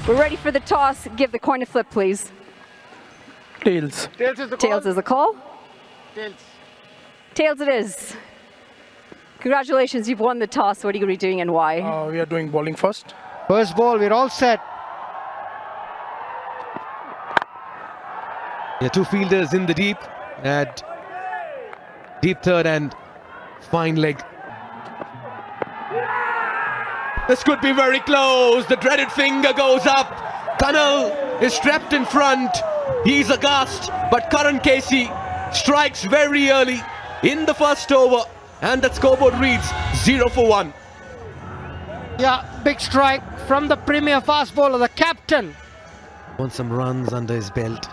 We're ready for the toss. Give the coin a flip, please. Tails. Tails is the call. Tails is the call. Tails. Tails it is. Congratulations, you've won the toss. What are you going to be doing and why? We are doing bowling first. First ball, we're all set. Yeah, two fielders in the deep at deep third and fine leg. This could be very close. The dreaded finger goes up. Karnali is strapped in front. He's aghast, but Karan Casey strikes very early in the first over, and that scoreboard reads 0 for 1. Yeah, big strike from the premier fast bowler, the captain. Wants some runs under his belt.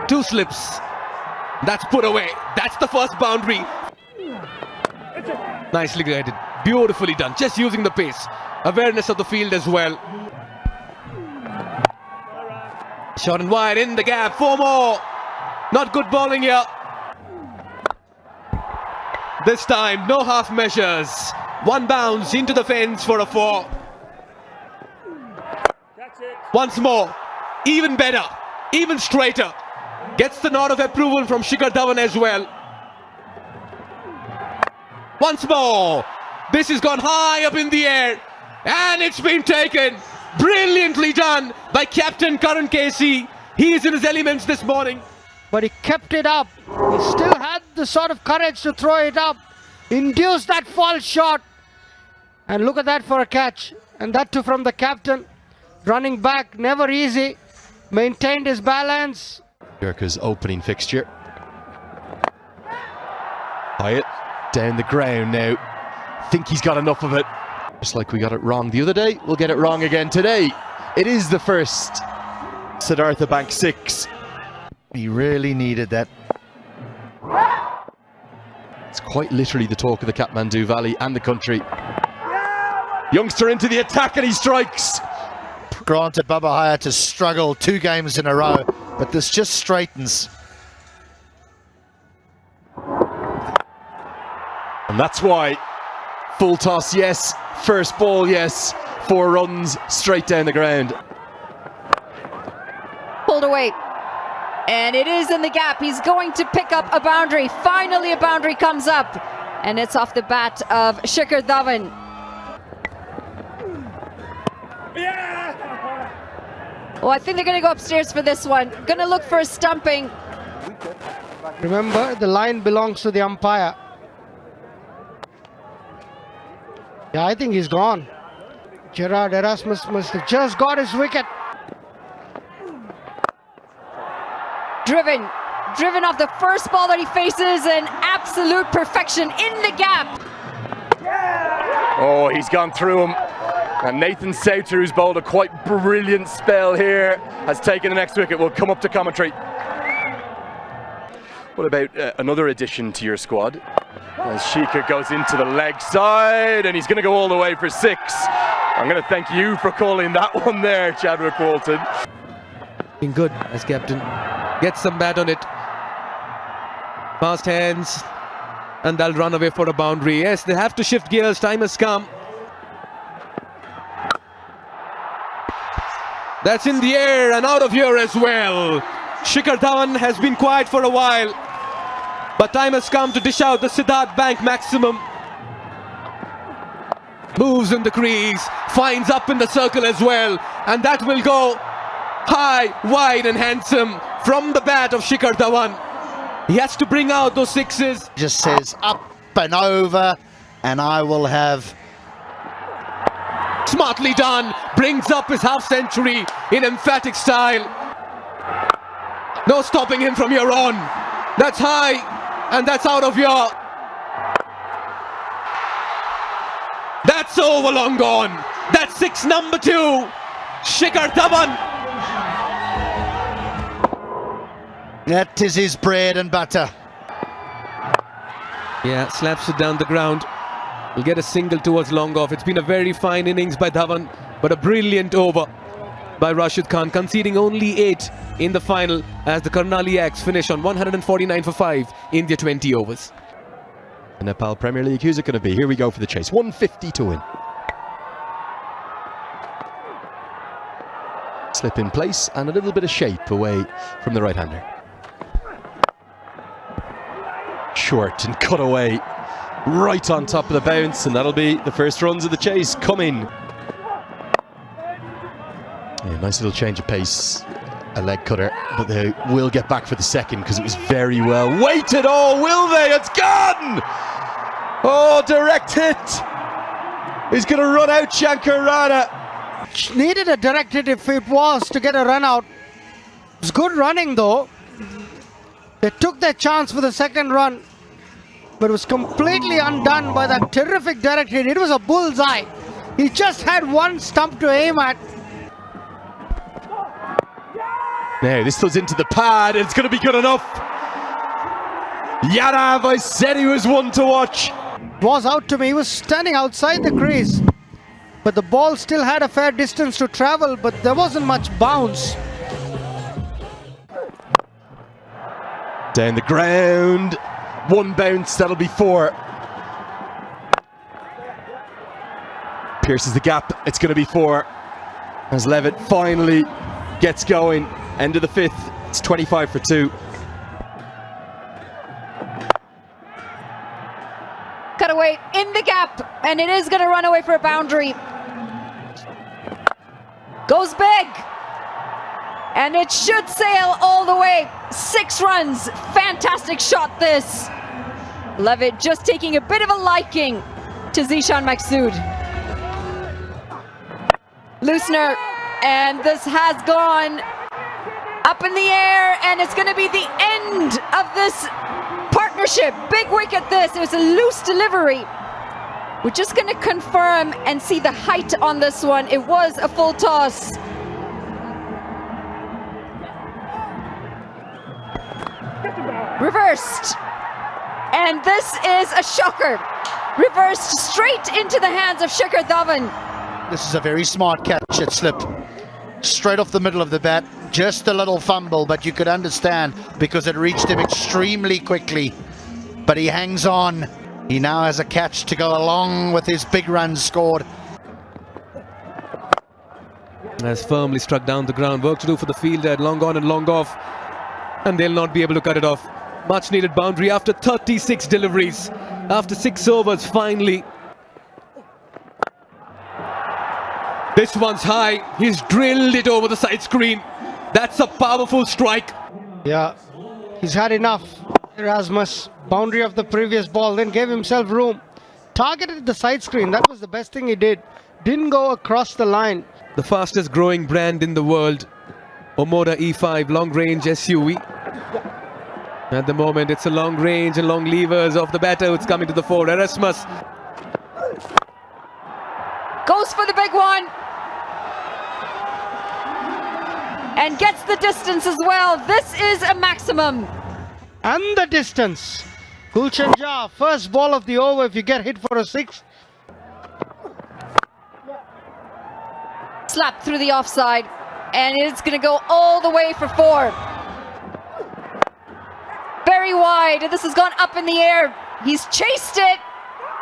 Two slips. That's put away. That's the first boundary. Nicely guided. Beautifully done. Just using the pace. Awareness of the field as well. Short and wide in the gap. 4 more. Not good bowling here. This time, no half measures. One bounce into the fence for a 4. Once more. Even better. Even straighter. Gets the nod of approval from Shikhar Dhawan as well. Once more. This has gone high up in the air. And it's been taken. Brilliantly done by Captain Karan Casey. He is in his elements this morning. But he kept it up. He still had the sort of courage to throw it up. Induced that false shot. And look at that for a catch. And that too from the captain. Running back, never easy. Maintained his balance. GORKHAS opening fixture. Hyatt down the ground now. Think he's got enough of it. Just like we got it wrong the other day, we'll get it wrong again today. It is the first Siddhartha Bank 6. He really needed that. It's quite literally the talk of the Kathmandu Valley and the country. Youngster into the attack and he strikes. Granted, Baba Hyatt has struggled 2 games in a row, but this just straightens. And that's why full toss, yes. First ball, yes. 4 runs straight down the ground. Pulled away. And it is in the gap. He's going to pick up a boundary. Finally, a boundary comes up. And it's off the bat of Shikhar Dhawan. Oh, I think they're going to go upstairs for this one. Going to look for a stumping. Remember, the line belongs to the umpire. Yeah, I think he's gone. Gerard Erasmus must have just got his wicket. Driven off the first ball that he faces, and absolute perfection in the gap. Oh, he's gone through him. And Nathan Souter, who's bowled a quite brilliant spell here, has taken the next wicket. We'll come up to commentary. What about another addition to your squad? As Shikhar goes into the leg side, and he's going to go all the way for 6. I'm going to thank you for calling that one there, Chadwick Walton. Been good as captain. Gets some bat on it. Fast hands. And they'll run away for a boundary. Yes, they have to shift gears. Time has come. That's in the air and out of here as well. Shikhar Dhawan has been quiet for a while. But time has come to dish out the Siddhartha Bank maximum. Moves in the crease. Finds up in the circle as well. And that will go high, wide and handsome from the bat of Shikhar Dhawan. He has to bring out those 6s. Just says up and over, and I will have. Smartly done. Brings up his half century in emphatic style. No stopping him from here on. That's high and that's out of here. That's over, long gone. That's 6 number 2. Shikhar Dhawan. That is his bread and butter. Yeah, slaps it down the ground. He'll get a single towards long off. It's been a very fine innings by Dhawan, but a brilliant over by Rashid Khan, conceding only 8 in the final as the Karnali Axe finish on 149 for 5 in their 20 overs. The Nepal Premier League, who's it going to be? Here we go for the chase. 150 to win. Slip in place and a little bit of shape away from the right-hander. Short and cut away right on top of the bounce, and that'll be the first runs of the chase coming. Yeah, nice little change of pace, a leg cutter, but they will get back for the second because it was very well weighted. Oh, will they? It's gone! Oh, direct hit. He's going to run out Shankar Rana. Needed a direct hit if it was to get a run out. It was good running though. They took their chance for the second run, but it was completely undone by that terrific direct hit. It was a bullseye. He just had one stump to aim at. Now this goes into the pad, and it's going to be good enough. Yadav, I said he was one to watch. Was out to me. He was standing outside the crease, but the ball still had a fair distance to travel, but there wasn't much bounce. Down the ground, one bounce, that'll be 4. Pierces the gap, it's going to be 4. As Levitt finally gets going, end of the 5th, it's 25 for 2. Cut away in the gap, and it is going to run away for a boundary. Goes big, and it should sail all the way. 6 runs, fantastic shot this. Levitt just taking a bit of a liking to Zishan Maksud. Loosener, and this has gone up in the air, and it's going to be the end of this partnership. Big wicket this. It was a loose delivery. We're just going to confirm and see the height on this one. It was a full toss. Reversed. And this is a shocker. Reversed straight into the hands of Shikhar Dhawan. This is a very smart catch at slip. Straight off the middle of the bat. Just a little fumble, but you could understand because it reached him extremely quickly. But he hangs on. He now has a catch to go along with his big runs scored. Has firmly struck down the ground. Work to do for the fielder. Long on and long off. And they'll not be able to cut it off. Much needed boundary after 36 deliveries. After 6 overs, finally. This one's high. He's drilled it over the side screen. That's a powerful strike. Yeah, he's had enough. Erasmus, boundary of the previous ball, then gave himself room. Targeted the side screen. That was the best thing he did. Didn't go across the line. The fastest growing brand in the world. Omoda E5 long range SUV. At the moment, it's a long range and long levers of the batter. It's coming to the fore. Erasmus Goes for the big one. And gets the distance as well. This is a maximum. And the distance. Gulshan Jha, first ball of the over if you get hit for a 6. Slap through the offside. And it's going to go all the way for 4. Very wide. And this has gone up in the air. He's chased it.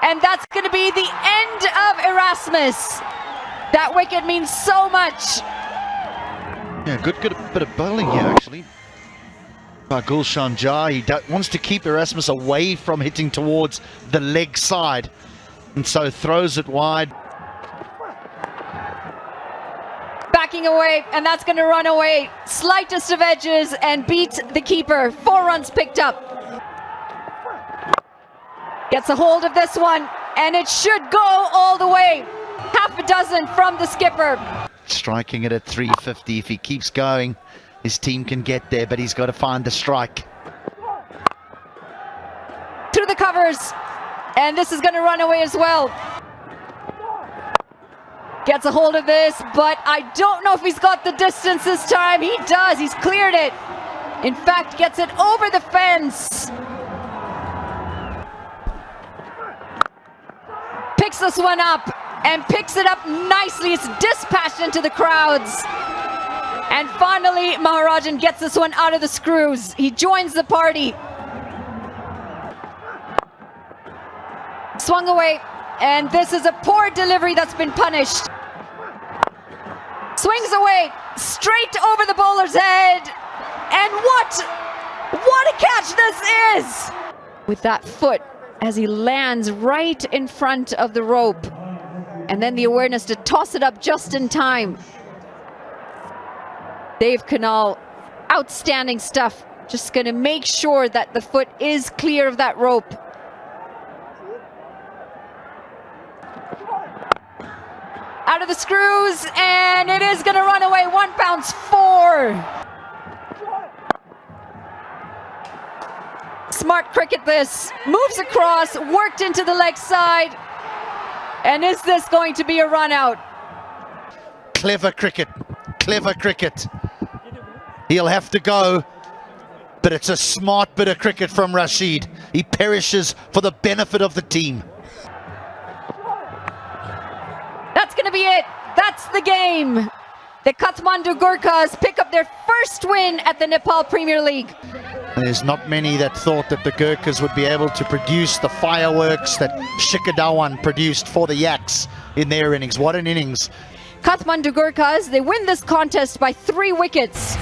And that's going to be the end of Erasmus. That wicket means so much. Yeah, good bit of bowling here actually. By Gulshan Jha, he wants to keep Erasmus away from hitting towards the leg side, and so throws it wide. Backing away, and that's going to run away. Slightest of edges and beat the keeper. 4 runs picked up. Gets a hold of this one, and it should go all the way. Half a dozen from the skipper. Striking it at 350. If he keeps going, his team can get there, but he's got to find the strike. Through the covers, and this is going to run away as well. Gets a hold of this, but I don't know if he's got the distance this time. He does. He's cleared it. In fact, gets it over the fence. Picks this one up and picks it up nicely. It's dispatched into the crowds. And finally, Maharajan gets this one out of the screws. He joins the party. Swung away, and this is a poor delivery that's been punished. Swings away, straight over the bowler's head. And what a catch this is! With that foot as he lands right in front of the rope. And then the awareness to toss it up just in time. Dave Karnali, outstanding stuff. Just going to make sure that the foot is clear of that rope. Out of the screws, and it is going to run away. 1 bounce, 4. Smart cricket this. Moves across, worked into the leg side. And is this going to be a run out? Clever cricket. Clever cricket. He'll have to go, but it's a smart bit of cricket from Rashid. He perishes for the benefit of the team. That's going to be it. That's the game. The Kathmandu Gorkhas pick up their first win at the Nepal Premier League. There's not many that thought that the Gurkhas would be able to produce the fireworks that Shikhar Dhawan produced for the Yaks in their innings. What an innings. Kathmandu Gorkhas, they win this contest by 3 wickets.